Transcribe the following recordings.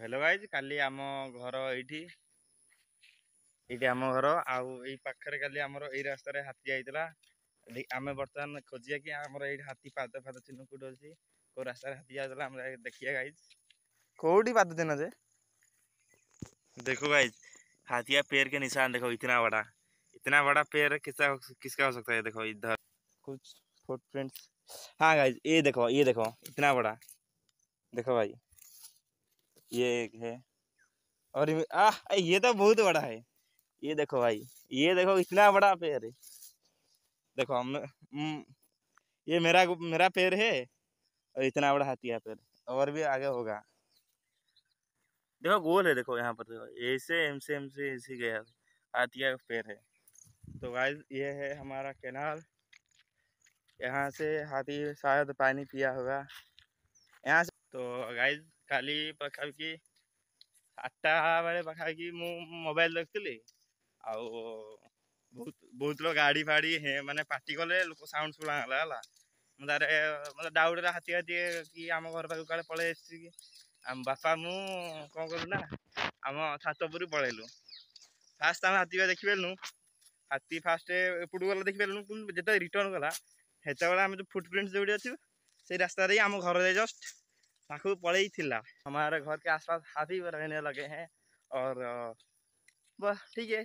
Hello guys काली आम घर ये आम घर आई पाखे काली आमर यही रास्तार हाथी जाइला आम बर्तमान खोजिया कि आमर ये हाथी पाद फाद चिन्ह कौट अच्छी कौ रास्तार हाथी जाता आम देखिए गाइज कौटी पाद चिन्ह जे देखो गाइज हाथी का पैर के निशान देखो इतना बड़ा पैर किसका हो सकता है। देखो इधर कुछ फुटप्रिंट्स। हाँ गाइज ये देखो इतना बड़ा देखो भाई ये एक है और ये तो बहुत बड़ा है। ये देखो भाई ये देखो इतना बड़ा पेड़ है। देखो ये मेरा पेड़ है और इतना बड़ा हाथी का पेड़ और भी आगे होगा। देखो गोल है देखो यहाँ पर देखो ऐसे एम से गया हाथी का पेड़ है। तो गाइस ये है हमारा कैनाल। यहाँ से हाथी शायद पानी पिया होगा यहाँ से। तो गाइस काली पाखापाखि 8टा बेले पाखापाखि मु मोबाइल देखली आउ बहुत बहुत लोग गाड़ी फाड़ी है माने पार्टी कले लोक साउंड शुणा है मतलब डाउट हाथी हाथी कि आम घर पाक काले पलि कि आम बापा मु कौन कलु ना आम छात उपर पलैलु फास्ट आम हाथी देखिपेलु हाथी फास्ट एपटू गला देखिपेलु जो रिटर्न गला सेत आम जो फुटप्रिंट जो अच्छे से रास्ता आम घर जस्ट पाखु पलि हमारे घर के आसपास हाथी रहने लगे हैं और बस ठीक है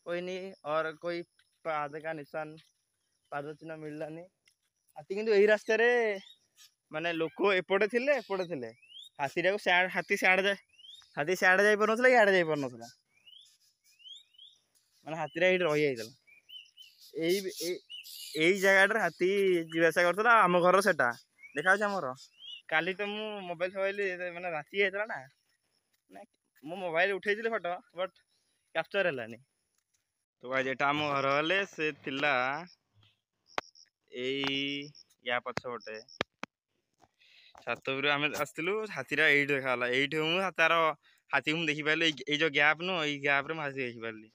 कोई नहीं और कोई पाद का निशान पाद चिन्ह मिललानी हाथी किंतु यही रास्ते रे माने लोक एपटे थिले हाथी हाथी सियाड़े जाई परनथला इआड़े जाई परनथला माने हाथी रे रही जाइतला एई जगह हाथी जीवासा करथला आम घर सेटा देखा हमर काली तो मु मोबाइल माने राति जाइतला ना मो मोबाइल उठेइथिले फोटो बट कैप्चर हलानी। तो भाई जेटा आम घर गले से थिला या पछपटे छात आम आसलु हाथी देखा एठी तार हाथी मुझे देखी पारे जो गैप नु गैप हाथी देखी पारे।